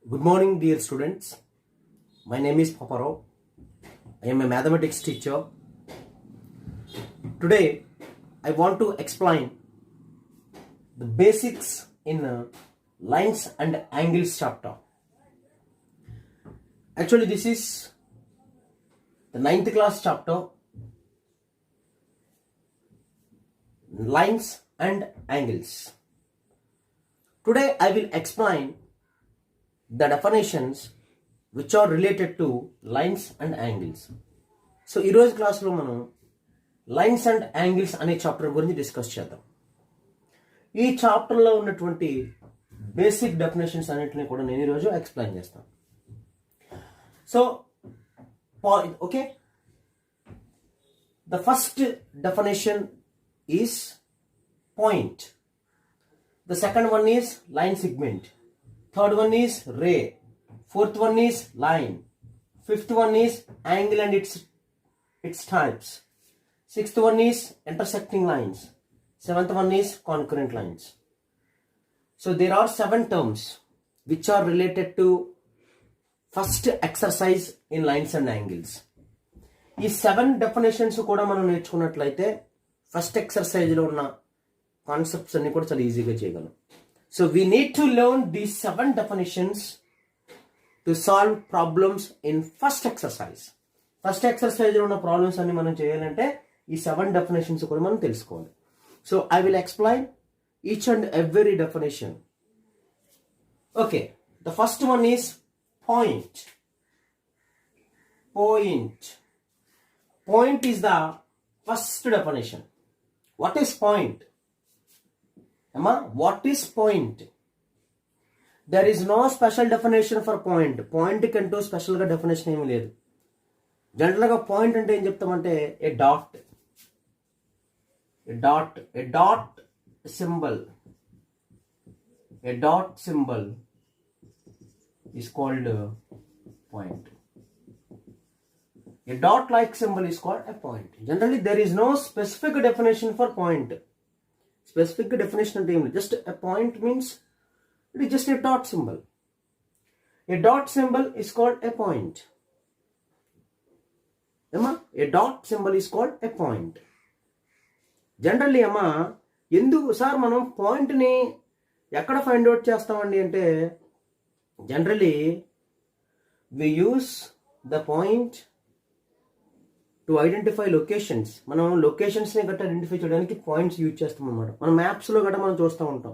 Good morning, dear students. My name is Paparao. I am a mathematics teacher. Today, I want to explain the basics in lines and angles chapter. Actually, this is the 9th class chapter, lines and angles. Today, I will explain the definitions which are related to lines and angles. So ఈరోజు క్లాస్లో మనం lines and angles అనే chapter గురించి discuss చేద్దాం. ఈ చాప్టర్లో ఉన్నటువంటి basic definitions అన్నింటినీ కూడా నేను ఈరోజు ఎక్స్ప్లెయిన్ చేస్తాను. So okay, the first definition is point. The second one is line segment. Third one is ray. Fourth one is line. Fifth one is angle and its types. Sixth one is intersecting lines. Seventh one is concurrent lines. So there are 7 terms which are related to first exercise in lines and angles. ఈ 7 definitions కూడా మనం నేర్చుకున్నట్లయితే first ఎక్సర్సైజ్లో ఉన్న concepts అన్ని కూడా చాలా ఈజీగా చేయగలం. So we need to learn these 7 definitions to solve problems in first exercise. First exercise లో ఉన్న ప్రాబ్లమ్స్ అన్ని మనం చేయాలంటే ఈ 7 definitions కూడా మనం తెలుసుకోవాలి. So I will explain each and every definition. Okay, the first one is point. Point. Point is the first definition. What is point? Amma, what is point? There is no special definition for point. Point కంటూ స్పెషల్గా definition ఏమీ లేదు. జనరల్గా point అంటే ఏం చెప్తామంటే A dot, A dot symbol, A dot symbol is called point. A dot like symbol is called a point. Generally there is no specific definition for point. Specific definition అంటే ఏమి, just a point means it is just a dot symbol. A dot symbol is called a point. Amma, a dot symbol is called a point. Generally అమ్మా ఎందుకు sir మనం పాయింట్ని ఎక్కడ find out చేస్తామండి అంటే generally we use the point to identify locations. మనం లొకేషన్స్ని గట్రా ఐడెంటిఫై చేయడానికి పాయింట్స్ యూజ్ చేస్తాం అనమాట. మనం మ్యాప్స్లో గట్రా మనం చూస్తూ ఉంటాం.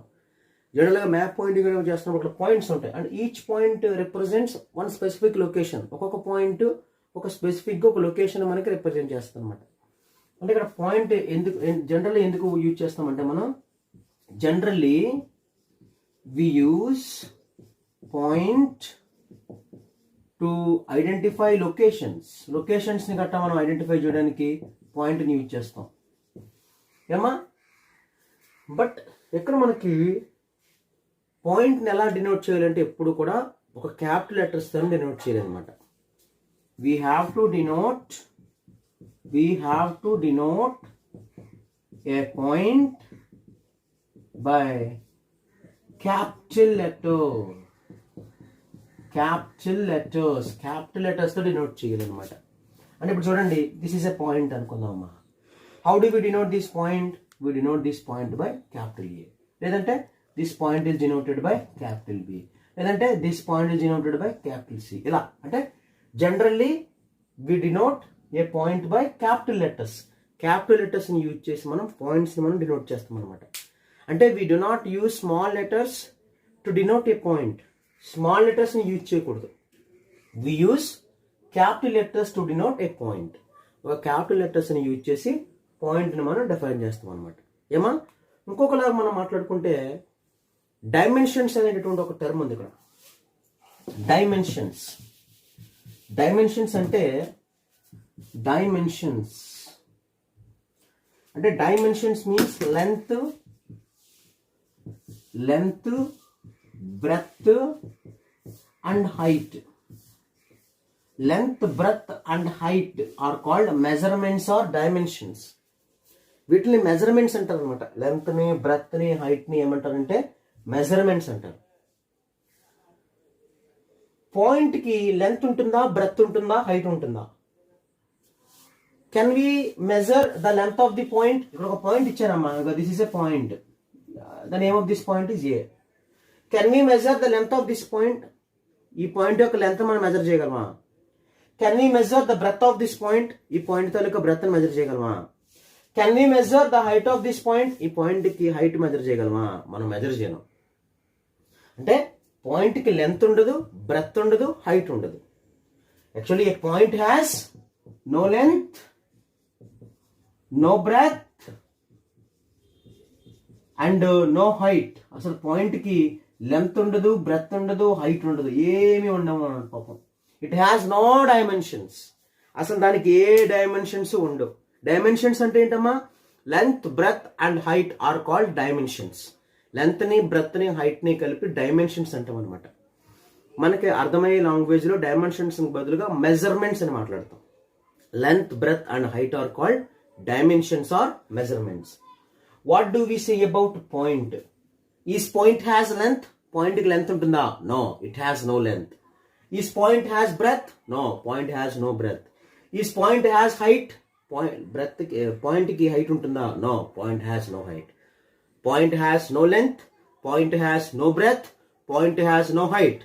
జనరల్గా మ్యాప్ పాయింటింగ్ చేస్తున్నప్పుడు అక్కడ పాయింట్స్ ఉంటాయి and each point represents one specific location. ఒక్కొక్క పాయింట్ ఒక స్పెసిఫిక్గా ఒక లొకేషన్ మనకి రిప్రజెంట్ చేస్తుంది అనమాట. అంటే ఇక్కడ పాయింట్ జనరల్లీ ఎందుకు యూజ్ చేస్తామంటే మనం generally we use point to identify లొకేషన్స్ని గట్టా మనం ఐడెంటిఫై చేయడానికి పాయింట్ని యూజ్ చేస్తాం ఏమా. బట్ ఇక్కడ మనకి పాయింట్ని ఎలా డినోట్ చేయాలంటే ఎప్పుడు కూడా ఒక క్యాపిటల్ లెటర్స్తో డినోట్ చేయాలన్నమాట. We have to denote a point by capital లెటర్స్తో డినోట్ చేయాలన్నమాట. అంటే ఇప్పుడు చూడండి, దిస్ ఈస్ ఎ పాయింట్ అనుకుందామమ్మా. How do we denote this point? We denote this point by capital A, లేదంటే this point is denoted by capital B, లేదంటే this point is denoted by capital C. ఇలా అంటే generally we denote a point by capital లెటర్స్ని use చేసి మనం పాయింట్స్ని మనం denote చేస్తాం అనమాట. అంటే we do not use small letters to denote a point. Small లెటర్స్ని యూజ్ చేయకూడదు. We use capital letters to denote a point. ఒక క్యాపిటల్ లెటర్స్ని యూజ్ చేసి పాయింట్ని మనం డిఫైన్ చేస్తాం అనమాట. ఏమా, ఇంకొకలాగా మనం మాట్లాడుకుంటే డైమెన్షన్స్ అనేటటువంటి ఒక టర్మ్ ఉంది ఇక్కడ. డైమెన్షన్స్ అంటే dimensions means length, breadth and height. Length, breadth and height are called measurements or dimensions. వీటిని మెజర్మెంట్స్ అంటారు అనమాట. లెంత్ని, బ్రెత్ని, హైట్ని ఏమంటారంటే మెజర్మెంట్స్ అంటారు. పాయింట్కి లెంత్ ఉంటుందా, బ్రెత్ ఉంటుందా, హైట్ ఉంటుందా? Can we measure the length of the point? ఇక్కడ ఒక పాయింట్ ఇచ్చారమ్మా, this is a point, the name of this point is A. Can we measure the length of this point? ఈ point యొక్క length మనం measure చేయగలమా? Can we measure the breadth of this point? ఈ point తాలూకా breadth measure చేయగలమా? Can we measure the height of this point? ఈ పాయింట్కి height measure చేయగలమా? మనం మెజర్ చేయను. అంటే పాయింట్కి లెంత్ ఉండదు, బ్రెత్ ఉండదు, హైట్ ఉండదు. Actually a point has no length, no breadth and no height. అసలు పాయింట్కి లెంత్ ఉండదు, బ్రెత్ ఉండదు, హైట్ ఉండదు, ఏమి ఉండవు అన్నాడు పాపం. It has no dimensions. అసలు దానికి ఏ డైమెన్షన్స్ ఉండవు. డైమెన్షన్స్ అంటే ఏంటమ్మా? Length, breadth and height are called dimensions. లెంత్ని, బ్రెత్ని, హైట్ని కలిపి డైమెన్షన్స్ అంటాం అనమాట. మనకి అర్థమయ్యే లాంగ్వేజ్లో డైమెన్షన్స్ బదులుగా మెజర్మెంట్స్ అని మాట్లాడతాం. Length, breadth and height are called dimensions or measurements. What do we say about point? Is point has length? పాయింట్కి లెంత్ ఉంటుందా? No, it has no length. Is point has breadth? No, point has no breadth. Is point has height? పాయింట్కి height ఉంటుందా? No, point has no height. Point has no length, point has no breadth, point has no height.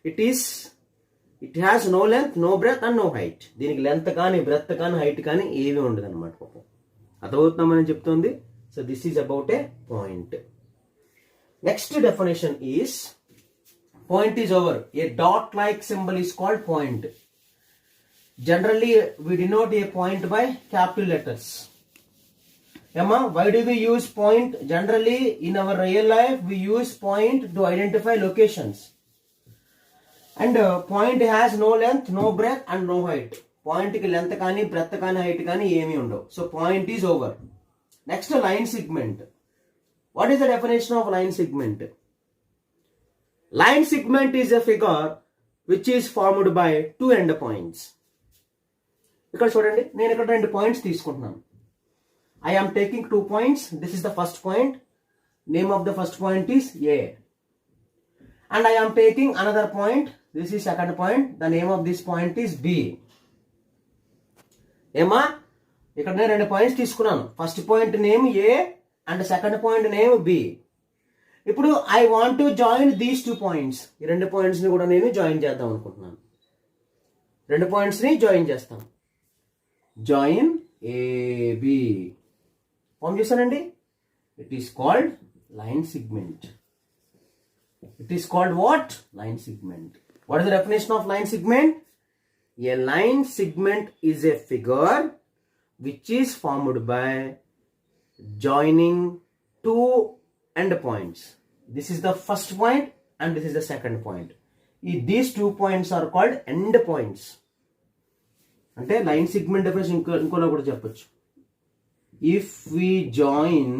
It has no length, no breadth and no height. దీనికి length కానీ, breath కానీ, height కానీ ఏమీ ఉండదు అనమాట పాపం. అర్థమవుతుందని చెప్తుంది. So this is about a point. Next definition is point is over. A dot like symbol is called point. Generally we denote a point by capital letters. Emma, why do we use point? Generally in our real life we use point to identify locations. And point has no length, no breadth and no height. Point ki length kaani, breadth kaani, height kaani emi undavu. So point is over. Next, line segment. What is the definition of line segment? Line segment is a figure which is formed by two end points. ఇక్కడ చూడండి, నేను ఇక్కడ రెండు points తీసుకుంటున్నాను. I am taking 2 points. This is the first point. Name of the first point is A. And I am taking another point. This is second point. The name of this point is B. ఏమా, ఇక్కడ నేను రెండు points తీసుకున్నాను. First point name A and second point name B. ఇప్పుడు I want to join these 2 points. ఈ రెండు పాయింట్స్ని కూడా నేను జాయిన్ చేద్దాం అనుకుంటున్నాను. రెండు పాయింట్స్ని జాయిన్ చేస్తాను. Join AB. ఫామ్ చేశానండి. It is called line segment. It is called what? Line segment. What is the definition of line segment? A line segment is A figure which is formed by joining 2 end points. This is the first point and this is the second point. These 2 points are called end points. అంటే line segment definition ఇంకోలా కూడా చెప్పొచ్చు. If we join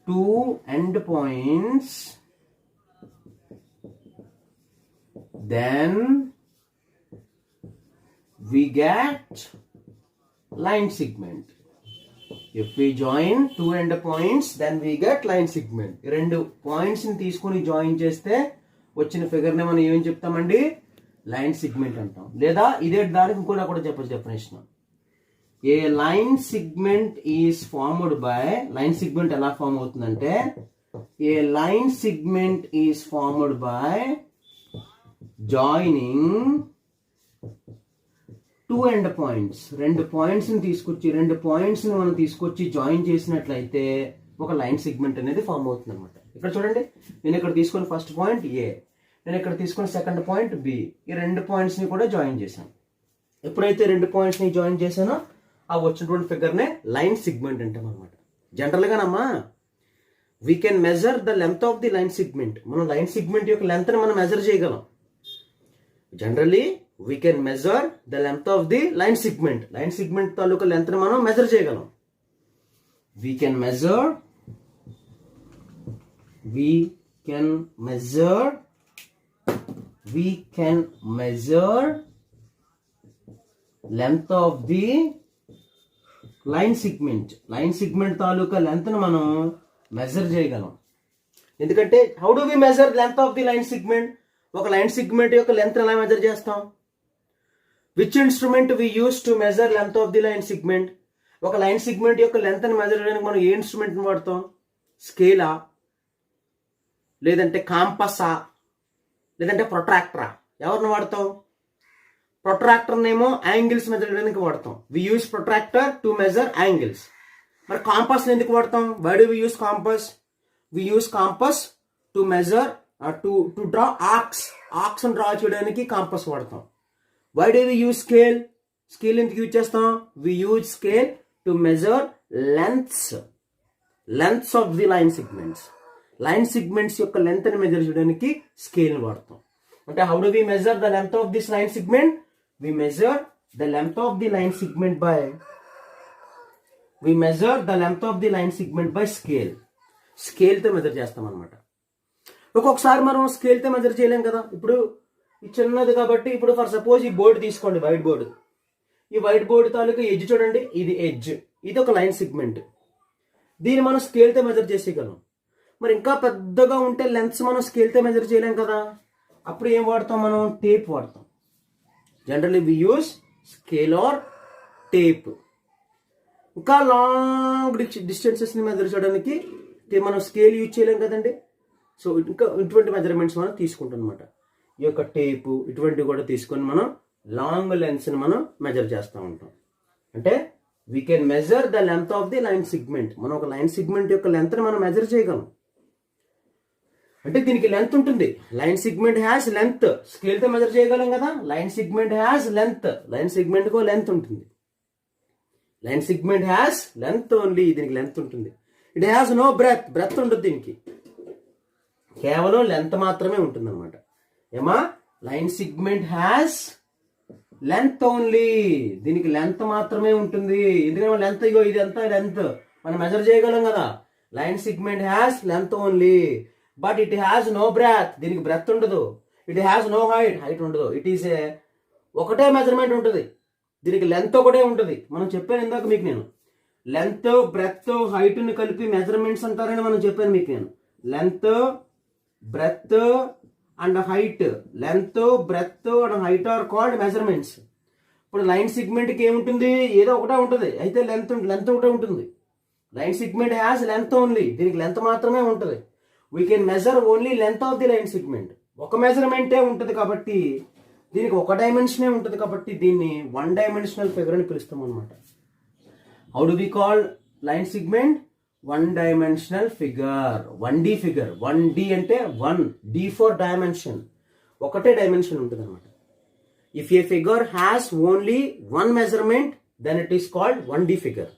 2 end points, then we get line segment. If we join 2 end points, then we get line segment. రెండు points ని తీసుకొని join చేస్తే వచ్చిన figure ని మనం ఏం చెప్తామండి? లైన్ సిగ్మెంట్ అంటాం. లేదా ఇదే దానికి ఇంకోలా కూడా చెప్పొచ్చు definition. A line segment is formed by, line segment ఎలా ఫార్మ్ అవుతుందంటే, a line segment is formed by joining 2 end points. రెండు పాయింట్స్ ని తీసుకొచ్చి, రెండు పాయింట్స్ ని మనం తీసుకొచ్చి జాయిన్ చేసినట్లయితే ఒక లైన్ సిగ్మెంట్ అనేది ఫార్మ్ అవుతుంది అనమాట. ఇక్కడ చూడండి, నేను ఇక్కడ తీసుకున్న ఫస్ట్ పాయింట్ A, నేను ఇక్కడ తీసుకున్న సెకండ్ పాయింట్ B. ఈ రెండు పాయింట్స్ ని కూడా జాయిన్ చేశాను. ఎప్పుడైతే రెండు పాయింట్స్ ని జాయిన్ చేశానో ఆ వచ్చినటువంటి ఫిగర్నే లైన్ సిగ్మెంట్ అంటాం అనమాట. జనరల్గానమ్మా we can measure the length of the line segment. మనం లైన్ సిగ్మెంట్ యొక్క లెంత్ ని మనం మెజర్ చేయగలం. Generally we can measure the length of the line segment. Line segment తాలూకా లెంత్ ని మనం మెజర్ చేయగలం. We can measure length of the line segment. Line segment తాలూకా లెంత్ ను మనం మెజర్ చేయగలం. ఎందుకంటే how do we measure length of the line segment? ఒక లైన్ సెగ్మెంట్ యొక్క లెంత్ ఎలా మెజర్ చేస్తాం? Which instrument we use to measure length of the line segment? ఒక లైన్ సెగ్మెంట్ యొక్క లెంత్ ని మెజర్ చేయడానికి మనం ఏ ఇన్స్ట్రుమెంట్ వాడతాం? స్కేలా, లేదంటే కాంపసా, లేదంటే ప్రొట్రాక్టరా? ఎవరిని వాడతాం? ప్రొట్రాక్టర్ నేమో యాంగిల్స్ మెజర్ చేయడానికి వాడతాం. We use protractor to measure angles. మరి కాంపస్ ఎందుకు వాడతాం? Why do we use compass? We use compass to measure to draw arcs draw చేయడానికి కాంపస్ వాడతాం. Why do we use scale? Scale ఎందుకు use చేస్తాం? We use scale to measure lengths of the line segments యొక్క length ని measure చేయడానికి scale వాడతాం. అంటే how do we measure the length of this line segment? We measure the length of the line segment by scale. Scale తో measure చేస్తాం అనమాట. ఒక్కొక్కసారి మనం స్కేల్ తో మెజర్ చేయలేం కదా. ఇప్పుడు ఈ చిన్నది కాబట్టి, ఇప్పుడు ఫర్ సపోజ్ ఈ బోర్డు తీసుకోండి, వైట్ బోర్డు. ఈ వైట్ బోర్డు తాలూకు ఎడ్జ్ చూడండి, ఇది ఎడ్జ్, ఇది ఒక లైన్ సెగ్మెంట్. దీన్ని మనం స్కేల్ తో మెజర్ చేసేయగలం. మరి ఇంకా పెద్దగా ఉంటే లెంత్స్ మనం స్కేల్ తో మెజర్ చేయలేం కదా. అప్పుడు ఏం వాడతాం? మనం టేప్ వాడతాం. Generally we use scale or tape. ఇంకా లాంగ్ డిస్టెన్సెస్ని మెజర్ చేయడానికి మనం స్కేల్ యూజ్ చేయలేం కదండి. సో ఇంకా ఇటువంటి మెజర్మెంట్స్ మనం తీసుకుంటాం అనమాట. ఈ యొక్క టేపు ఇటువంటివి కూడా తీసుకొని మనం లాంగ్ లెన్స్ని మనం మెజర్ చేస్తూ ఉంటాం. అంటే we can measure the length of the line segment. మనం ఒక లైన్ సెగ్మెంట్ యొక్క లెంత్ని మనం మెజర్ చేయగలం. అంటే దీనికి లెంత్ ఉంటుంది. Line segment has length. Scale తో మెజర్ చేయగలం కదా. Line segment has length. Line segment కో లెంత్ ఉంటుంది. Line segment has length only. దీనికి లెంత్ ఉంటుంది. ఇట్ హ్యాస్ నో బ్రెత్ ఉండదు. దీనికి కేవలం లెంత్ మాత్రమే ఉంటుంది అనమాట. ఏమా? Line segment has length only. దీనికి లెంత్ మాత్రమే ఉంటుంది. ఎందుకంటే లెంత్, ఇగో ఇది అంతా లెంత్ మనం మెజర్ చేయగలం కదా. Line segment has length only. But it has no breadth. దీనికి బ్రెత్ ఉండదు. ఇట్ హ్యాస్ నో హైట్ ఉండదు. ఇట్ ఈస్ ఒకటే మెజర్మెంట్ ఉంటుంది. దీనికి లెంత్ ఒకటే ఉంటుంది. మనం చెప్పాను ఇందాక మీకు నేను, లెంత్ బ్రెత్ హైట్ని కలిపి మెజర్మెంట్స్ అంటారని మనం చెప్పాను మీకు నేను. Length breadth and height, length breadth and height are called measurements. ఇప్పుడు లైన్ సెగ్మెంట్కి ఏముంటుంది? ఏదో ఒకటే ఉంటుంది. అయితే లెంత్ ఒకటే ఉంటుంది. Line segment has length only. దీనికి లెంత్ మాత్రమే ఉంటుంది. We can measure only length of the line segment. ఒక మెజర్మెంటే ఉంటుంది కాబట్టి, దీనికి ఒక డైమెన్షనే ఉంటుంది కాబట్టి దీన్ని వన్ డైమెన్షనల్ ఫిగర్ అని పిలుస్తాం అనమాట. How do we call line segment? One dimensional figure, 1D figure. 1D అంటే 1D ఫర్ డైమెన్షన్. ఒకటే డైమెన్షన్ ఉంటుంది అనమాట. If a figure has only one measurement then it is called 1D figure.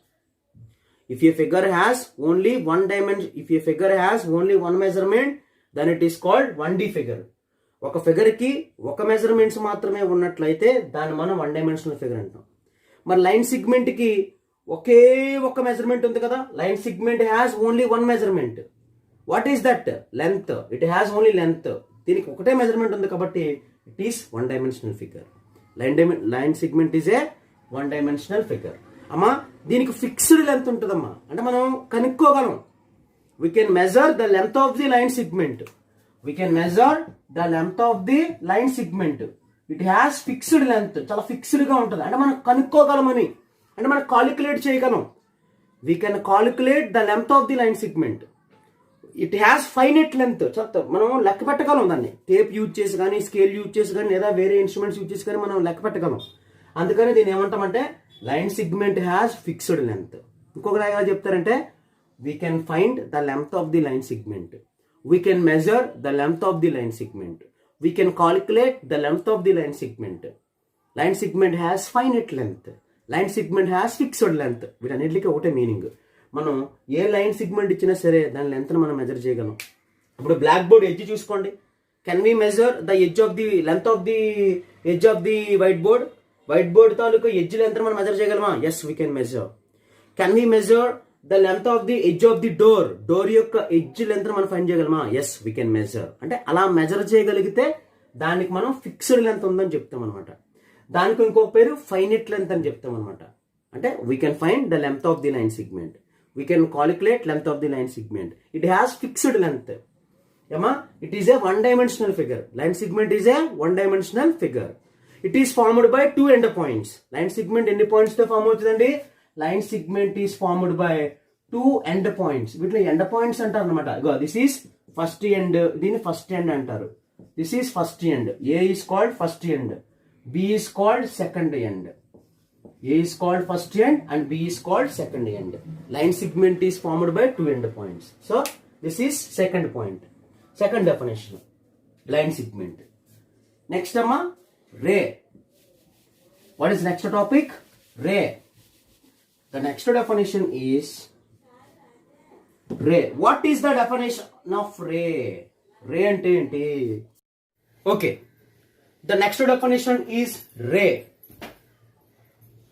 If a figure has only one dimension, if a figure has only one measurement, then it is called 1D figure. ఒక figure కి ఒక measurements మాత్రమే ఉన్నట్లయితే దాన్ని మనం one dimensional figure అంటాం. మరి line segment కి ఒకే ఒక మెజర్మెంట్ ఉంది కదా. Line segment has only one measurement. What is that? Length. It has only length. దీనికి ఒకటే మెజర్మెంట్ ఉంది కాబట్టి it is one dimensional figure. Line segment is a one dimensional figure. అమ్మా, దీనికి ఫిక్స్డ్ లెంత్ ఉంటుందమ్మా. అంటే మనం కనుక్కోగలం. We can measure the length of the line segment. We can measure the length of the line segment. It has fixed length. చాలా fixed గా ఉంటుంది. అంటే మనం కనుక్కోగలమని, అంటే మనం కాలిక్యులేట్ చేయగలం. We can calculate the length of the line segment. It has finite length. మనం లెక్క పెట్టగలం దాన్ని. టేప్ యూజ్ చేసి కానీ, స్కేల్ యూజ్ చేసి కానీ, లేదా వేరే ఇన్స్ట్రుమెంట్స్ యూజ్ చేసి కానీ మనం లెక్క పెట్టగలం. అందుకని దీన్ని ఏమంటామంటే line segment has fixed length. ఇంకొకటి ఎలా చెప్తారంటే we can find the length of the line segment. We can measure the length of the line segment. We can calculate the length of the line segment. Line segment has finite length. Line segment has fixed length. వీటన్నిటికీ ఒకటే meaning. మనం ఏ line segment ఇచ్చినా సరే దాని లెంత్ని మనం measure చేయగలం. ఇప్పుడు black board edge చూసుకోండి. Can we measure the edge of the length of the edge of the white board? White board తాలూకు ఎడ్జ్ లెంత్ మనం మెజర్ చేయగలమా? Yes, we can measure. Can we measure the length of the edge of the door యొక్క edge length మనం find చేయగలమా? Yes, we can measure. అంటే అలా measure చేయగలిగితే దానికి మనం ఫిక్స్డ్ లెంత్ ఉందని చెప్తాం అనమాట. దానికి ఇంకొక పేరు ఫైనైట్ లెంత్ అని చెప్తాం అనమాట. అంటే we can find the length of the line segment. We can calculate length of the line segment. It has fixed length. It is a one-dimensional figure. Line segment is a one-dimensional figure. It is formed by two endpoints. Line segment ఎన్ని points తో form అవుతుందండి? Line segment is formed by two endpoints. వీటిలో endpoints అంటారు అనమాట. This is first end. దీన్ని first end అంటారు. This is first end. A is called first end. B is called second end. A is called first end and B is called second end. Line segment is formed by two endpoints. So this is second point. Second definition. Line segment. Next ray. What is next topic? Ray. The next definition is ray. What is the definition of ray? Ray ante enti? Okay. The next definition is ray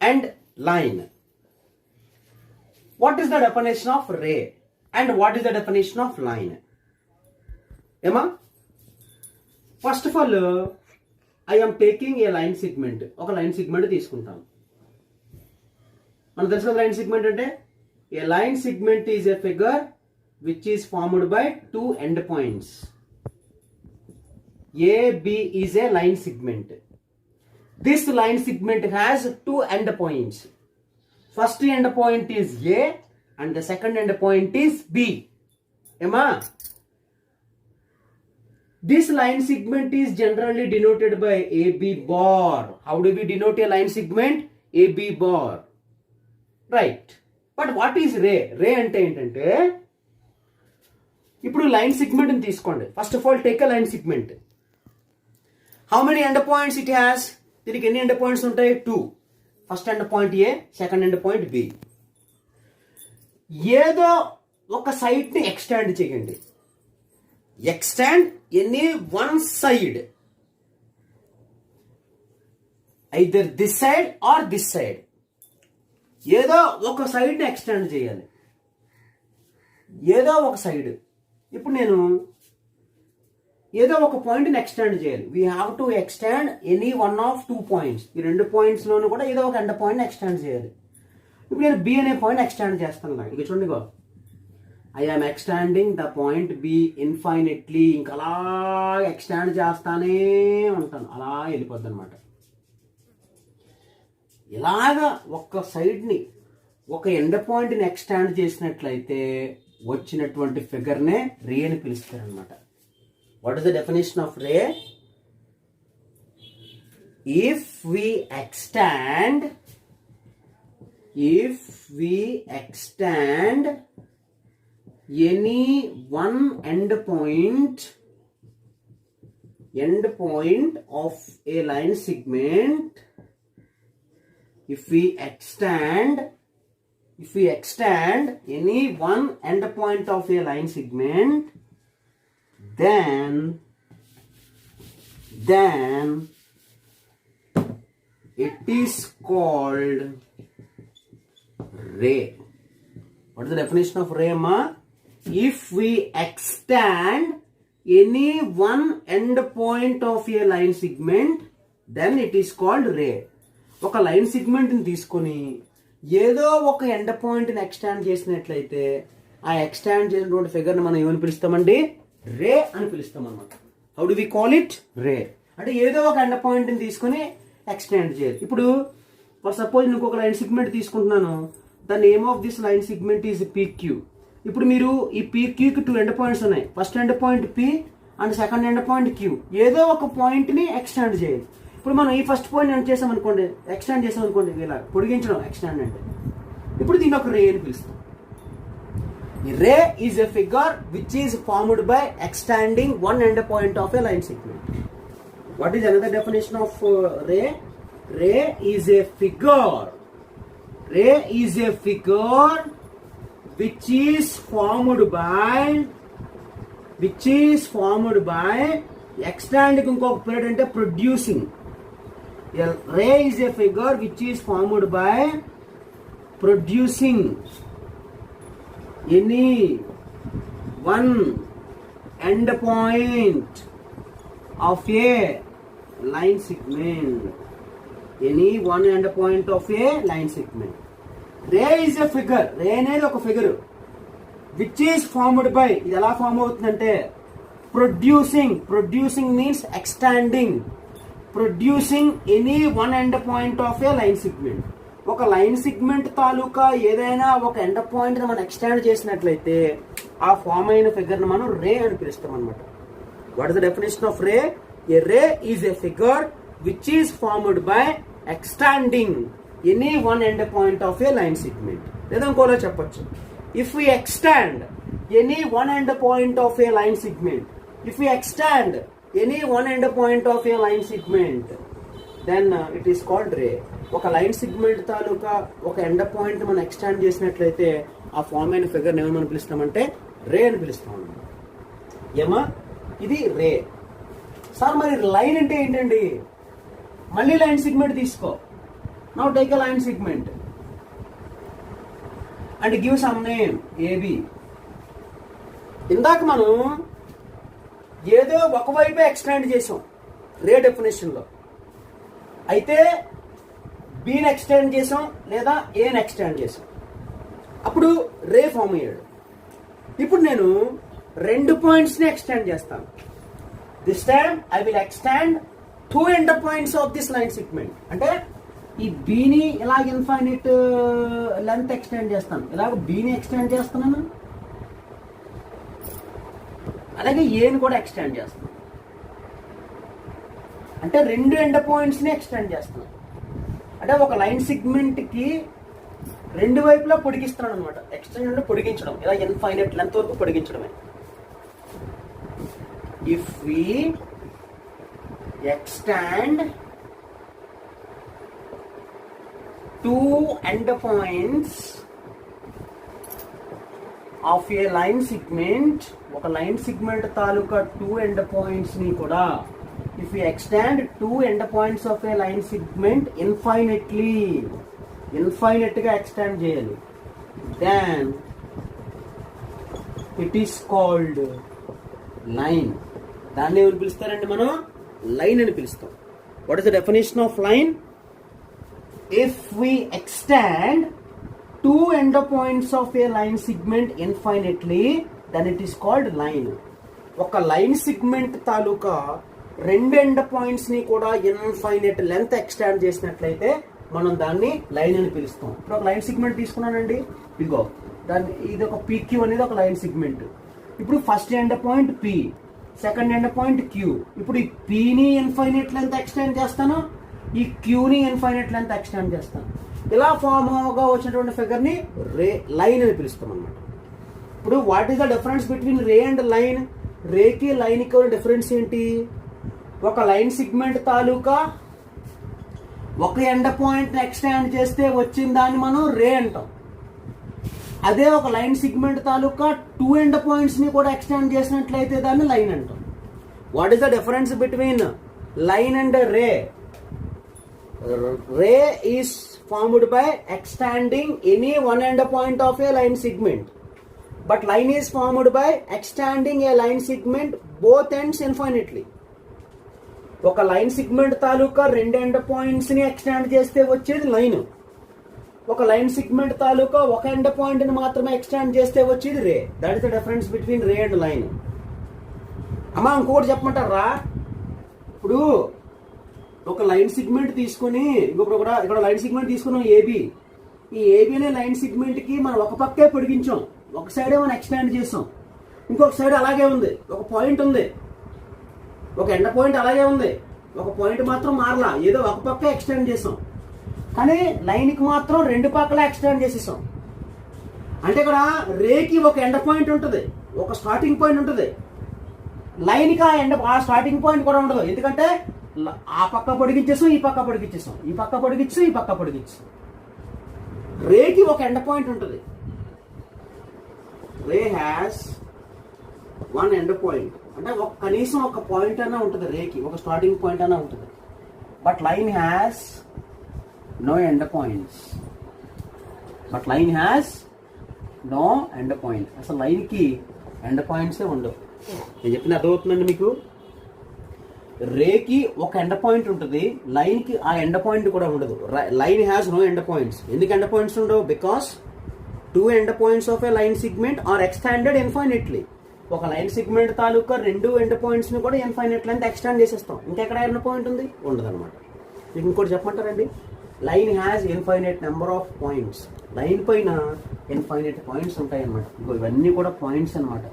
and line. What is the definition of ray and what is the definition of line? Emma, first of all, I am taking a line segment. ఒక line segment తీసుకుంటాం. మనకు తెలుసు line segment అంటే a line segment is a figure which is formed by two end points. AB is a line segment. This line segment has two end points. First end point is A and the second end point is B. Emma, this line segment is generally denoted by AB bar. How do we denote a line segment? AB bar. Right. But what is ray? Ray ante entante ఇప్పుడు line segment ని తీసుకోండి. First of all take a line segment. How many end points it has? దీనికి ఎన్ని end points ఉంటాయి? 2. First end point A, second end point B. ఏదో ఒక side ని extend చేయండి. Extend any one side, either this side or this side. ఏదో ఒక side ని ఎక్స్టెండ్ చేయాలి. ఏదో ఒక సైడ్. ఇప్పుడు నేను ఏదో ఒక పాయింట్ ని ఎక్స్టెండ్ చేయాలి. We have to extend any one of 2 points. ఈ 2 points లోను కూడా ఏదో ఒక ఎండ్ పాయింట్ ఎక్స్టెండ్ చేయాలి. ఇప్పుడు నేను బి అనే పాయింట్ ఎక్స్టెండ్ చేస్తాను. ఇక చూడండి, I am extending the point B infinitely. ఇంకా అలా ఎక్స్టెండ్ చేస్తానే ఉంటాను, అలా వెళ్ళిపోద్ది అనమాట. ఇలాగా ఒక సైడ్ని ఒక ఎండ్ పాయింట్ని ఎక్స్టెండ్ చేసినట్లయితే వచ్చినటువంటి ఫిగర్నే రే అని పిలుస్తారు అనమాట. What is the definition of ray? If we extend any one end point of a line segment, if we extend any one end point of a line segment, then it is called ray. What is the definition of ray, ma? If we extend any one end point of a line segment, then it is called ray. ఒక line segment ని తీసుకొని ఏదో ఒక end point ని extend చేసినట్లయితే ఆ extend చేసినటువంటి figure ని మనం ఏమని పిలుస్తామండి? రే అని పిలుస్తాం అనమాట. How do we call it? Ray. అంటే ఏదో ఒక ఎండ్ పాయింట్ ని తీసుకుని ఎక్స్టెండ్ చేయాలి. ఇప్పుడు ఫర్ సపోజ్ నేను ఒక లైన్ సెగ్మెంట్ తీసుకుంటున్నాను. The name of this line segment is PQ. ఇప్పుడు మీరు ఈ PQకి 2 ఎండ్ పాయింట్స్ ఉన్నాయి. First end point P and second end point Q. ఏదో ఒక పాయింట్ ని ఎక్స్టెండ్ చేయాలి. ఇప్పుడు మనం ఈ ఫస్ట్ పాయింట్ ఎంత చేసాం అనుకోండి, ఎక్స్టెండ్ చేసాం అనుకోండి, ఇలా పొడిగించడం ఎక్స్టెండ్ అంటే. ఇప్పుడు దీన్ని ఒక రే అని పిలుస్తాం. Ray is a figure which is formed by extending one end point of a line segment. What is another definition of ray? Ray is a figure. Ray is a figure which is formed by extending ఇంకొక period అంటే producing. A ray is a figure which is formed by producing any one end point of a line segment. Any one end point of a line segment. Ray is a figure. Ray అనేది ఒక figure which is formed by, ఇది ఎలా form అవుతుందంటే producing means extending, producing any one end point of a line segment. ఒక line segment తాలూకా ఏదైనా ఒక end point మనం ఎక్స్టాండ్ చేసినట్లయితే ఆ ఫామ్ అయిన ఫిగర్ ని మనం రే అని పిలుస్తాం అనమాట. What is the definition of ray? A ray is a figure which is formed by extending any one end point of a line segment. లేదా ఇంకోలా చెప్పొచ్చు, if we extend any one end point of a line segment, if we extend any one end point of a line segment, then it is called ray. ఒక line segment తాలూకా ఒక end point మనం extend చేసినట్లయితే ఆ form అయిన figure ఏమని మనం పిలుస్తామంటే రే అని పిలుస్తాం. ఏమా ఇది రే. సార్ మరి లైన్ అంటే ఏంటండి? మళ్ళీ లైన్ సెగ్మెంట్ తీసుకో. Now take a line segment and give some name A B. ఇందాక మనం ఏదో ఒకవైపే ఎక్స్టెండ్ చేసాం రే డెఫినేషన్ లో. అయితే బిని ఎక్స్టెండ్ చేసాం లేదా ఏని ఎక్స్టెండ్ చేసాం, అప్పుడు రే ఫామ్ అయ్యాడు. ఇప్పుడు నేను రెండు పాయింట్స్ ని ఎక్స్టెండ్ చేస్తాను. This time I will extend two end points of this line segment. అంటే ఈ బిని ఇలాగ ఇన్ఫైనైట్ లెంత్ ఎక్స్టెండ్ చేస్తాను, ఇలాగ బిని ఎక్స్టెండ్ చేస్తున్నాను, అలాగే ఏని కూడా ఎక్స్టెండ్ చేస్తాను. అంటే రెండు ఎండ్ పాయింట్స్ ని ఎక్స్టెండ్ చేస్తున్నాను. అంటే ఒక లైన్ సెగ్మెంట్ కి రెండు వైపులా పొడిగిస్తున్నాను అనమాట. ఎక్స్టెండ్ అంటే పొడిగించడం, ఇలా ఇన్ఫైనైట్ లెంత్ వరకు పొడిగించడమే. If we extend two end points of a line segment, ఒక లైన్ సెగ్మెంట్ తాలూకా టూ ఎండ్ పాయింట్స్ ని కూడా, if we extend two end points of a line segment infinite గా extend చేయాలి, then it is called line. దాన్ని ఏమని పిలుస్తారండి? మనం line అని పిలుస్తాం. what is the definition of line? if we extend two end points of a line segment infinitely, then it is called line. ఒక line segment తాలూకా రెండు end points ని కూడా ఇన్ఫైనైట్ లెంత్ ఎక్స్టెండ్ చేసినట్లయితే మనం దాన్ని లైన్ అని పిలుస్తాం. ఇప్పుడు ఒక లైన్ సెగ్మెంట్ తీసుకున్నానండి, ఇదిగో దాన్ని, ఇది ఒక PQ అనేది ఒక లైన్ సెగ్మెంట్. ఇప్పుడు first end point P, second end point Q. ఇప్పుడు ఈ Pని ఇన్ఫైనైట్ లెంత్ ఎక్స్టెండ్ చేస్తాను, ఈ Qని ఇన్ఫైనైట్ లెంత్ ఎక్స్టెండ్ చేస్తాను. ఇలా ఫామ్ గా వచ్చినటువంటి ఫిగర్ ని రే లైన్ అని పిలుస్తాం అన్నమాట. ఇప్పుడు what is the difference between ray and line? Reiki line కి డిఫరెన్స్ ఏంటి? ఒక లైన్ సెగ్మెంట్ తాలూకా ఒక ఎండ్ పాయింట్ ఎక్స్టెండ్ చేస్తే వచ్చిన దాన్ని మనం రే అంటాం. అదే ఒక లైన్ సెగ్మెంట్ తాలూకా టూ ఎండ్ పాయింట్స్ ని కూడా ఎక్స్టెండ్ చేసినట్లయితే దాన్ని లైన్ అంటాం. What is the difference between line and ray? Ray is formed by extending any one end point of a line segment, but line is formed by extending a line segment both ends infinitely. ఒక line segment తాలూకా రెండు end points ని extend చేస్తే వచ్చేది line. ఒక line segment తాలూకా ఒక end point ని మాత్రమే ఎక్స్టెండ్ చేస్తే వచ్చేది ray. That is the difference between ray and line. అమ్మా ఇంకోటి చెప్పమంటారా? ఇప్పుడు ఒక లైన్ సెగ్మెంట్ తీసుకుని, ఇక్కడ లైన్ సెగ్మెంట్ తీసుకున్నాం ఏబి. ఈ ఏబి అనే లైన్ సెగ్మెంట్ కి మనం ఒక పక్కే పొడిగించాం, ఒక సైడే మనం ఎక్స్టెండ్ చేసాం, ఇంకొక సైడ్ అలాగే ఉంది, ఒక పాయింట్ ఉంది, ఒక ఎండ్ పాయింట్ అలాగే ఉంది, ఒక పాయింట్ మాత్రం మారలా, ఏదో ఒక పక్క ఎక్స్టెండ్ చేసాం. కానీ లైన్ కి మాత్రం రెండు పక్కల ఎక్స్టెండ్ చేసేసాం. అంటే ఇక్కడ రేకి ఒక ఎండ్ పాయింట్ ఉంటుంది, ఒక స్టార్టింగ్ పాయింట్ ఉంటుంది. లైన్ కి ఆ స్టార్టింగ్ పాయింట్ కూడా ఉండదు, ఎందుకంటే ఆ పక్క పొడిగించేసాం, ఈ పక్క పొడిగించేసాం, ఈ పక్క పొడిగించు, ఈ పక్క పొడిగించు. రేకి ఒక ఎండ్ పాయింట్ ఉంటుంది. Ray has one end point, అంటే కనీసం ఒక పాయింట్ అన్నా ఉంటుంది రేకి, ఒక స్టార్టింగ్ పాయింట్ అన్నా ఉంటుంది. But line has no end points. అసలు లైన్ కి ఎండ్ పాయింట్స్ ఉండవు. నేను చెప్పిన అర్థమవుతుందండి మీకు? రేకి ఒక ఎండ్ పాయింట్ ఉంటుంది, లైన్ కి ఆ ఎండ్ పాయింట్ కూడా ఉండదు. Line has no end points. ఎందుకు ఎండ్ పాయింట్స్ ఉండవు? Because two end points of a line segment are extended infinitely. ఒక లైన్ సెగ్మెంట్ తాలూకా రెండు ఎండ్ పాయింట్స్ ని కూడా ఇన్ఫైనైట్ లెంత్ ఎక్స్టెండ్ చేసేస్తాం. ఇంకెక్కడ ఎండ్ పాయింట్ ఉంది? ఉండదు అనమాట. మీకు ఇంకోటి చెప్పమంటారండి, line has infinite number of points. Line పైన ఇన్ఫైనైట్ పాయింట్స్ ఉంటాయి అన్నమాట. ఇవన్నీ కూడా పాయింట్స్ అనమాట.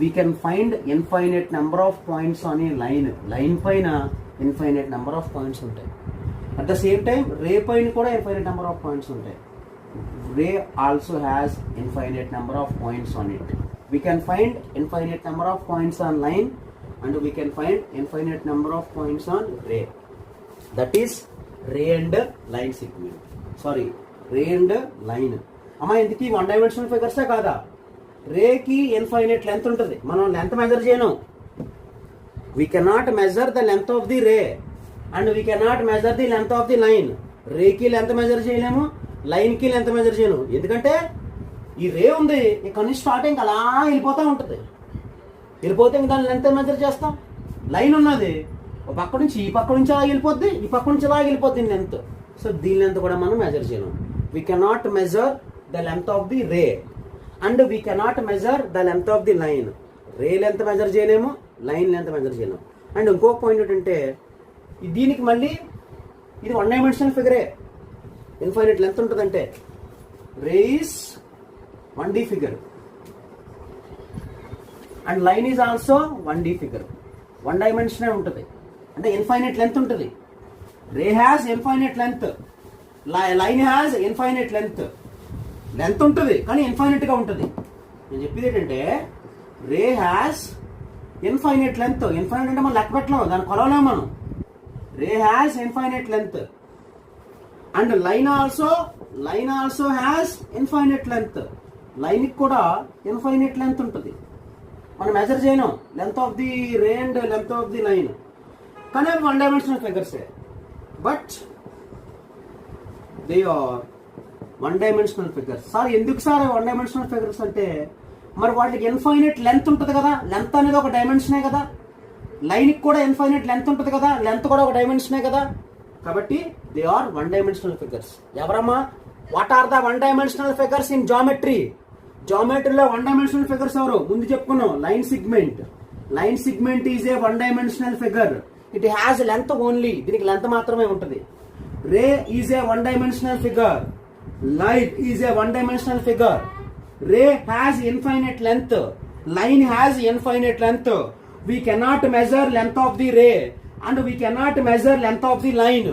We can find infinite number of points on a line. Line పైన ఇన్ఫైనైట్ నెంబర్ ఆఫ్ పాయింట్స్ ఉంటాయి. At the same time ray పైన కూడా ఇన్ఫైనైట్ నెంబర్ ఆఫ్ పాయింట్స్ ఉంటాయి. Ray also has infinite number of points on it. We can find infinite number of points on line and we can find infinite number of points on ray. That is ray and line segment. Sorry, ray and line. అమ్మా ఇందుకి one dimensional ఫిగర్సే కాదా? రేకి infinite length ఉంటుంది. మనం length measure చేయను. We cannot measure the length of the ray and we cannot measure the length of the line. Reiki length measure చేయలేము, లైన్కి length measure చేయను. ఎందుకంటే ఈ రే ఉంది, ఇక్కడ నుంచి స్టార్టింగ్ అలా వెళ్ళిపోతూ ఉంటుంది. వెళ్ళిపోతే ఇంక దాన్ని లెంత్ మెజర్ చేస్తాం. లైన్ ఉన్నది, ఒక పక్క నుంచి ఈ పక్క నుంచి అలా వెళ్ళిపోద్ది, ఈ పక్క నుంచి అలా వెళ్ళిపోద్ది లెంత్. సో దీని లెంత్ కూడా మనం మెజర్ చేయలేం. We cannot measure the length of the ray and we cannot measure the length of the line. Ray length measure చేయలేము, లైన్ లెంత్ మెజర్ చేయలేము. అండ్ ఇంకొక పాయింట్ ఏంటంటే దీనికి మళ్ళీ ఇది వన్ డైమెన్షనల్ ఫిగరే. ఇన్ఫైనైట్ లెంత్ ఉంటుందంటే ray is 1D figure and line is also 1D figure. One dimension ఉంటుంది అంటే ఇన్ఫైనైట్ లెంత్ ఉంటుంది. Ray has infinite length, line has infinite length. Length ఉంటుంది కానీ ఇన్ఫైనైట్ గా ఉంటుంది. నేను చెప్పేది ఏంటంటే ray has infinite length. Infinite అంటే మనం లెక్క పెట్టలేము, దాన్ని కొలవలేము మనం. Ray has infinite length and line also has infinite length. Line కూడా ఇన్ఫైనైట్ లెంత్ ఉంటుంది. మనం మెజర్ చేయలేం length of the ray and length of the line. కానీ అవి వన్ డైమెన్షనల్ ఫిగర్సే, but they are one dimensional figures. Sir ఎందుకు sir one dimensional figures అంటే మరి వాటికి ఇన్ఫైనైట్ లెంత్ ఉంటుంది కదా. లెంత్ అనేది ఒక డైమెన్షనే కదా. లైన్కి కూడా ఇన్ఫైనైట్ లెంత్ ఉంటుంది కదా. లెంత్ కూడా ఒక డైమెన్షనే కదా. కాబట్టి they are one dimensional figures. ఎవరమ్మా? What are the one dimensional figures in geometry? జామెట్రీలో వన్ డైమెన్షనల్ ఫిగర్స్ ఎవరు? ముందు చెప్పుకున్నాం, line segment. Line segment is a one dimensional figure. It has length only. దీనికి లెంత్ మాత్రమే ఉంటుంది. Ray is a one dimensional figure. Line is a one dimensional figure. Ray has infinite length. Line has infinite length. We cannot measure length of the ray and we cannot measure length of the line.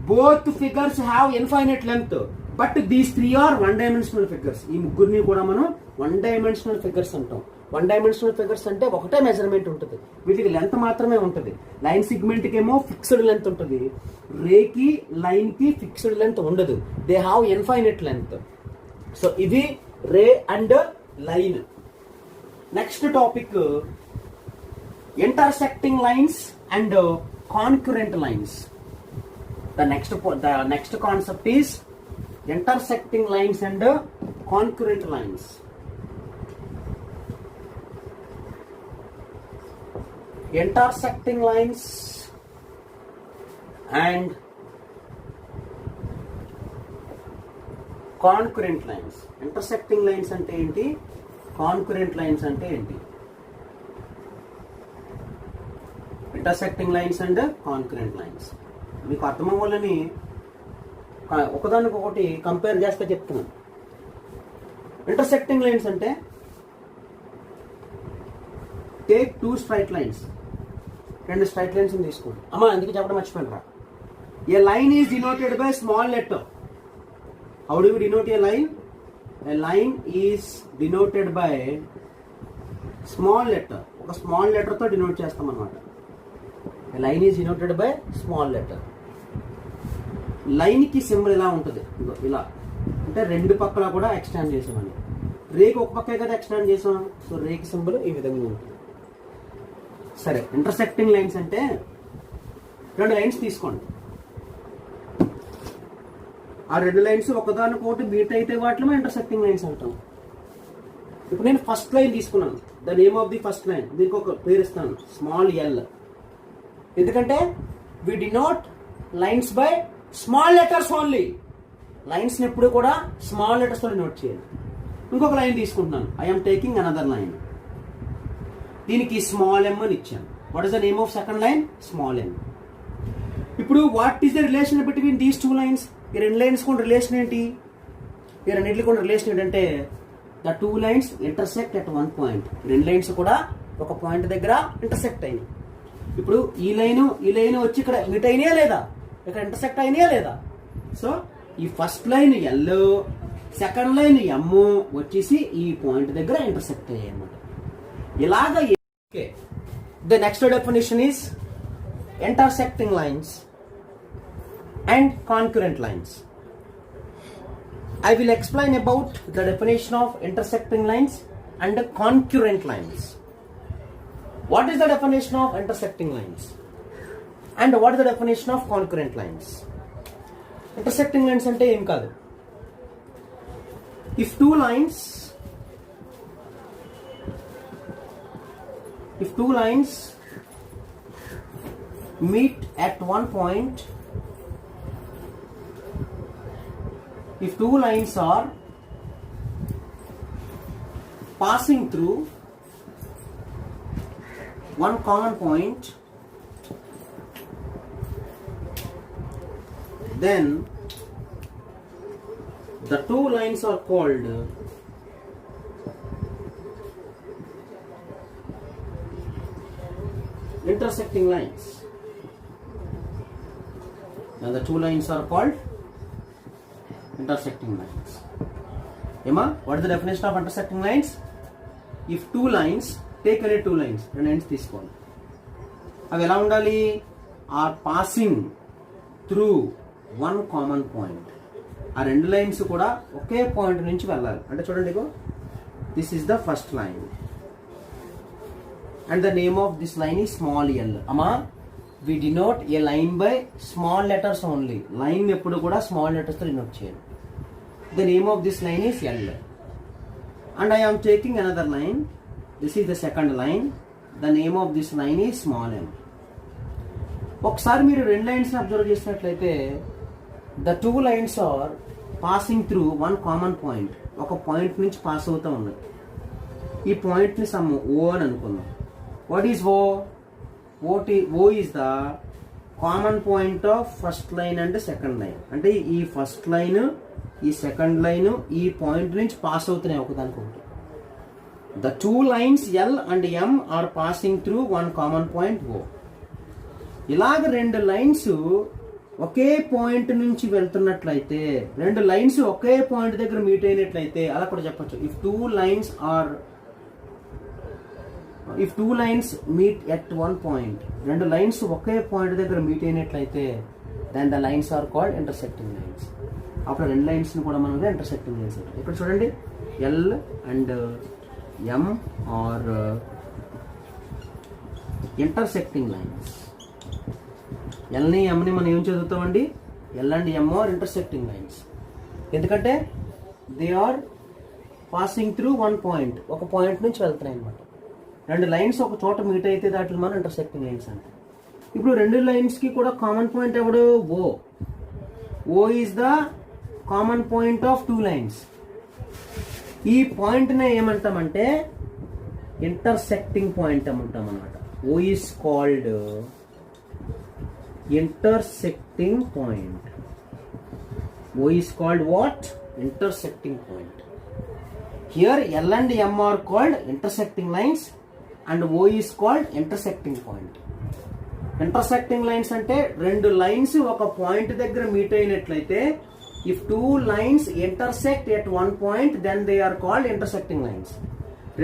Both figures have infinite length, but these three are one dimensional figures. ఈ ముగ్గురిని కూడా మనం one dimensional figures అంటాం. One dimensional figures అంటే ఒకటే measurement ఉంటుంది, వీటికి length మాత్రమే ఉంటుంది. లైన్ సిగ్మెంట్ కి ఏమో ఫిక్స్డ్ లెంత్ ఉంటుంది, రేకి లైన్ కి ఫిక్స్డ్ లెంత్ ఉండదు. They have infinite length. So ఇది ray and line. Next topic intersecting lines and concurrent lines. The next concept is intersecting lines and concurrent lines. Intersecting lines and concurrent lines. Intersecting lines ante enti, concurrent lines ante enti? Intersecting lines and concurrent lines మీకు అర్థం అవ్వాలని ఒకదానికి ఒకటి compare చేస్తే చెప్తున్నాను. Intersecting lines అంటే take two straight lines. రెండు straight lines తీసుకోండి. అమ్మా అందుకే చెప్పడం మర్చిపోయినరా. A line is denoted by small letter. How do we denote a line? A line is denoted by small letter. ఒక స్మాల్ లెటర్ తో డినోట్ చేస్తాం అన్నమాట. Line is denoted by small letter. Line కి సింబల్ ఇలా ఉంటుంది, ఇలా అంటే రెండు పక్కల కూడా ఎక్స్టెండ్ చేసామని. రేకి ఒక పక్కే కదా ఎక్స్టెండ్ చేసాం, సో రేకి సింబల్ ఈ విధంగా ఉంటుంది. సరే, ఇంటర్సెక్టింగ్ లైన్స్ అంటే రెండు లైన్స్ తీసుకోండి. ఆ రెండు లైన్స్ ఒకదానికొకటి మీట్ అయితే వాటిలో ఇంటర్సెక్టింగ్ లైన్స్ అంటాం. ఇప్పుడు నేను ఫస్ట్ లైన్ తీసుకున్నాను. The name of the first line, దీనికి ఒక పేరు ఇస్తాను, స్మాల్ ఎల్. ఎందుకంటే we denote lines by small letters only. Lines ఎప్పుడు కూడా స్మాల్ లెటర్స్ తో డినోట్ చేయాలి. ఇంకొక లైన్ తీసుకుంటున్నాను, ఐఎమ్ టేకింగ్ అనదర్ లైన్. దీనికి స్మాల్ ఎమ్ అని ఇచ్చాను. What is the name of second line? Small m. ఇప్పుడు what is the relation between these two lines? ఈ రెండు లైన్స్ కూడా రిలేషన్ ఏంటి? ఈ రెండింటికి కూడా రిలేషన్ ఏంటంటే the two lines intersect at one point. రెండు లైన్స్ కూడా ఒక పాయింట్ దగ్గర ఇంటర్సెక్ట్ అయినాయి. ఇప్పుడు ఈ లైన్ వచ్చి ఇక్కడ మీట్ అయినాయా లేదా? ఇక్కడ ఇంటర్సెక్ట్ అయినాయా లేదా? సో ఈ first line L, second line M వచ్చేసి ఈ పాయింట్ దగ్గర ఇంటర్సెక్ట్ అయ్యాయి అన్నమాట. ఇలాగ the next definition is intersecting lines and concurrent lines. I will explain about the definition of intersecting lines and concurrent lines. What is the definition of intersecting lines and what is the definition of concurrent lines? Intersecting lines ante em kaadu, if two lines meet at one point, if two lines are passing through one common point, then the two lines are called intersecting lines. And the two lines are called intersecting lines. Emma, what is the definition of intersecting lines? If two lines, take any two lines, రెండు lines తీసుకోండి. అవి ఎలా ఉండాలి? Are passing through one common point. ఆ రెండు lines కూడా ఒకే point నుంచి వెళ్ళాలి. అంటే చూడండి, this is the first line and the name of this line is small L. అమ్మా, we denote a line by small letters only. Line ఎప్పుడు కూడా small letters తో denote చేయాలి. The name of this line is L. And I am taking another line. This is the second line. The name of this line is small m. ఒకసారి మీరు రెండు lines observe చేసినట్లయితే the two lines are passing through one common point. ఒక point నుంచి pass అవుతూ ఉన్నాయి. ఈ point ని సమ్ O అని అనుకుందాం. What is O? O is the common point of first line and second line. అంటే ఈ ఫస్ట్ లైన్, ఈ సెకండ్ లైన్ ఈ పాయింట్ నుంచి పాస్ అవుతున్నాయి ఒకదానికొకటి. The two lines L and M are passing through one common point O. ఇలాగ రెండు lines ఒకే పాయింట్ నుంచి వెళ్తున్నట్లయితే, రెండు లైన్స్ ఒకే పాయింట్ దగ్గర మీట్ అయినట్లయితే అలా కూడా చెప్పచ్చు. If two lines meet at one point, రెండు లైన్స్ ఒకే పాయింట్ దగ్గర మీట్ అయినట్లయితే then the lines are called intersecting lines. అప్పుడు రెండు లైన్స్ ని కూడా మనం ఇంటర్సెక్టింగ్ లైన్స్ అంటాం. ఇక్కడ చూడండి, L and M are intersecting lines. L ని M ని మనం ఏం చదువుతామండి? L and M are intersecting lines. ఎందుకంటే they are passing through one point. ఒక పాయింట్ నుంచి వెళ్తున్నాయి అన్నమాట. రెండు లైన్స్ ఒక చోట మీట్ అయితే దాంట్లో మనం ఇంటర్సెక్టింగ్ లైన్స్ అంటాం. ఇప్పుడు రెండు లైన్స్ కి కూడా కామన్ పాయింట్ ఎవడు? O is the common point of two lines. ఈ పాయింట్ నే ఏమంటామంటే ఇంటర్సెక్టింగ్ పాయింట్ అంటాం అన్నమాట. O is called intersecting point. O is called what? Intersecting point. Here L and M are called intersecting lines and O is called intersecting point. Intersecting lines అంటే రెండు lines ఒక point దగ్గర meet అయినట్లయితే, if two lines intersect at one point then they are called intersecting lines.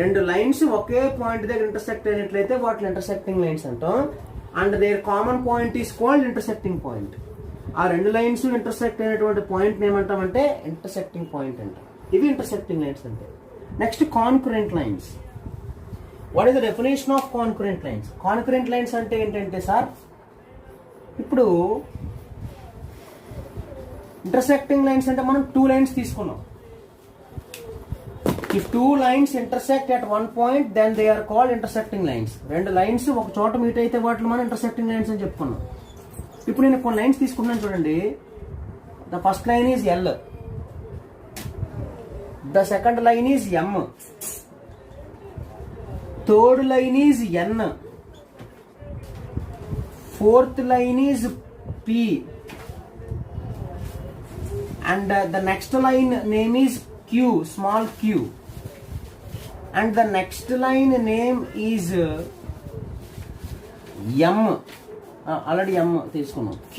రెండు lines ఒకే point దగ్గర intersect అయినట్లయితే వాటిని ఇంటర్సెక్టింగ్ లైన్స్ అంటాం. And their common point is called intersecting point. ఆ రెండు లైన్స్ ఇంటర్సెక్ట్ అయినటువంటి పాయింట్ ఏమంటామంటే ఇంటర్సెక్టింగ్ పాయింట్ అంటాం. ఇవి ఇంటర్సెక్టింగ్ లైన్స్ అంటే. Next concurrent lines. What is the definition of concurrent lines? Concurrent lines అంటే ఏంటంటే సార్, ఇప్పుడు ఇంటర్సెక్టింగ్ లైన్స్ అంటే మనం టూ లైన్స్ తీసుకున్నాం. If two lines intersect at one point then they are called intersecting lines. రెండు lines ఒక చోట meet అయితే వాటిని మనం ఇంటర్సెక్టింగ్ లైన్స్ అని చెప్పుకున్నాం. ఇప్పుడు నేను కొన్ని లైన్స్ తీసుకున్నాను చూడండి. The first line is L, the second line is M, third line is N, fourth line is P, and the next line name is q, small q, and the next line name is m, already m తీసుకున్నాం, q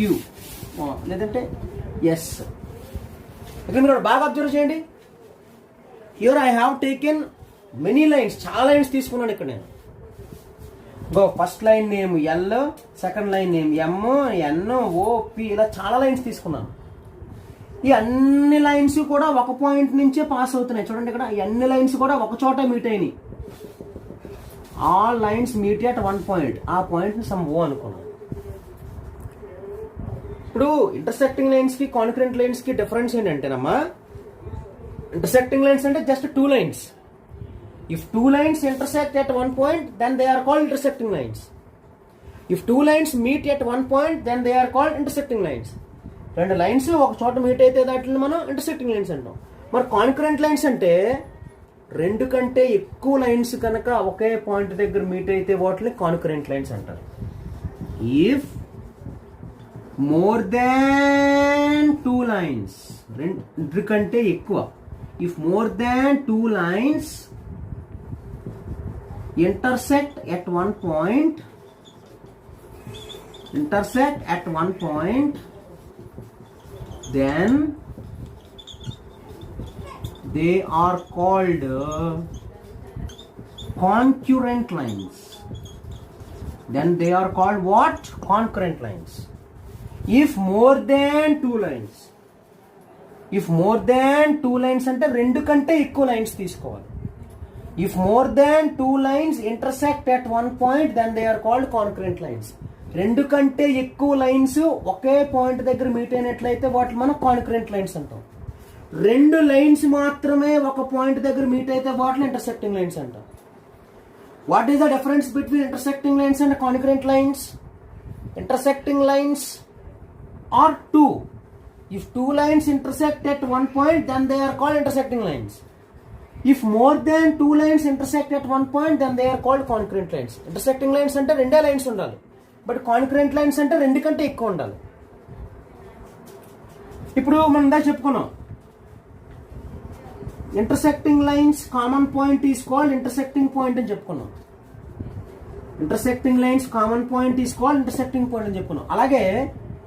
లేదంటే s. ఇక్కడ మీరు బాగా observe చేయండి. Here I have taken many lines, చాలా lines తీసుకున్నాను ఇక్కడ నేను. First line name L, second line name M, N, O, P, ఇలా చాలా లైన్స్ తీసుకున్నాను. ఈ అన్ని లైన్స్ కూడా ఒక పాయింట్ నుంచే పాస్ అవుతున్నాయి. చూడండి ఇక్కడ ఈ అన్ని లైన్స్ కూడా ఒక చోట మీట్ అయినాయి. All lines meet at one point. ఆ పాయింట్ ని సమ్ ఓ అనుకున్నాం. ఇప్పుడు ఇంటర్సెక్టింగ్ లైన్స్ కి కాన్కరెంట్ లైన్స్ కి డిఫరెన్స్ ఏంటంటేనమ్మా, ఇంటర్సెక్టింగ్ లైన్స్ అంటే just two lines. If two lines intersect at one point then they are called intersecting lines. If two lines meet at one point then they are called intersecting lines. రెండు lines ఒక చోట meet అయితే దాంట్లో మనం intersecting lines అంటాం. మరి concurrent lines అంటే రెండు కంటే ఎక్కువ లైన్స్ కనుక ఒకే పాయింట్ దగ్గర మీట్ అయితే వాటిని కాన్కరెంట్ లైన్స్ అంటారు. If more than two lines, రెండు కంటే ఎక్కువ, if more than two lines intersect at one point, then they are called concurrent lines. Then they are called what? Concurrent lines. If more than two lines, if more than two lines అంటే రెండు కంటే ఎక్కువ lines తీసుకోవాలి. If more than two lines intersect at one point then they are called concurrent lines. రెండు కంటే ఎక్కువ lines ఒకే point దగ్గర మీట్ అయినట్లయితే వాటిని మనం కాన్కరెంట్ లైన్స్ అంటాం. రెండు లైన్స్ మాత్రమే ఒక పాయింట్ దగ్గర మీట్ అయితే వాటిని ఇంటర్సెక్టింగ్ లైన్స్ అంటాం. What is the difference between intersecting lines and concurrent lines? Intersecting lines are two. If two lines intersect at one point then they are called intersecting lines. If more than two lines intersect at one point then they are called concurrent lines. Intersecting lines అంటే రెండే lines ఉండాలి, but concurrent lines అంటే రెండు కంటే ఎక్కువ ఉండాలి. ఇప్పుడు మనం ఇందా చెప్పుకున్నాం, intersecting lines common point is called intersecting point అని చెప్పుకున్నాం. Intersecting lines common point is called intersecting point అని చెప్పుకున్నాం. అలాగే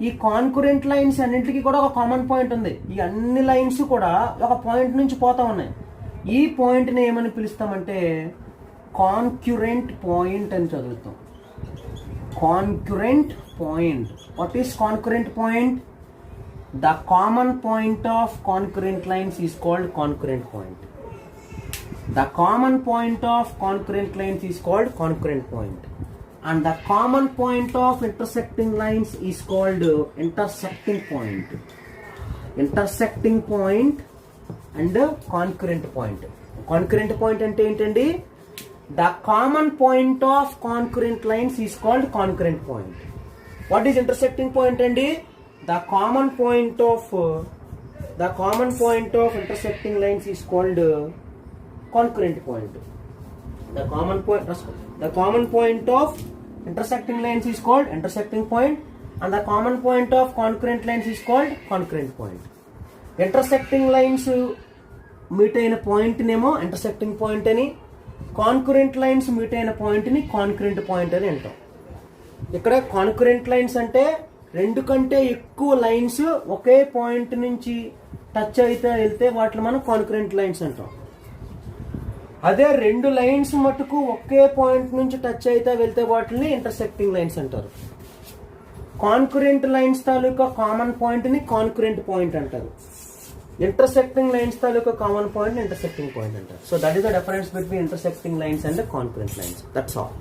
ఈ కాన్కరెంట్ లైన్స్ అన్నింటికి కూడా ఒక కామన్ పాయింట్ ఉంది. ఈ అన్ని లైన్స్ కూడా ఒక పాయింట్ నుంచి పోతా ఉన్నాయి. ఈ పాయింట్ ని ఏమని పిలుస్తామంటే కాన్కరెంట్ పాయింట్ అని చదువుతాం. Concurrent point. What is concurrent point? The common point of concurrent lines is called concurrent point. The common point of concurrent lines is called concurrent point. And the common point of intersecting lines is called intersecting point. Intersecting point and concurrent point. Concurrent point ante entandi? The common point of concurrent lines is called concurrent point. What is intersecting point andi? The common point of intersecting lines is called concurrent point. The common point of intersecting lines is called intersecting point, and the common point of concurrent lines is called concurrent point. Intersecting lines meet అయిన point నేమో intersecting point అని, concurrent lines meet అయిన point ని concurrent point అని అంటాం. ఇక్కడ concurrent lines అంటే రెండు కంటే ఎక్కువ లైన్స్ ఒకే పాయింట్ నుంచి టచ్ అయితే వెళ్తే వాటిని మనం కాన్కరెంట్ లైన్స్ అంటాం. అదే రెండు లైన్స్ మటుకు ఒకే పాయింట్ నుంచి టచ్ అయితే వెళ్తే వాటిని ఇంటర్సెక్టింగ్ లైన్స్ అంటారు. కాన్కరెంట్ లైన్స్ తాలూకా కామన్ పాయింట్ ని కాన్కరెంట్ పాయింట్ అంటారు. ఇంటర్సెక్టింగ్ లైన్స్ తాలూకా కామన్ పాయింట్ ని ఇంటర్సెక్టింగ్ పాయింట్ అంటారు. So that is the difference between intersecting lines and concurrent lines. That's all.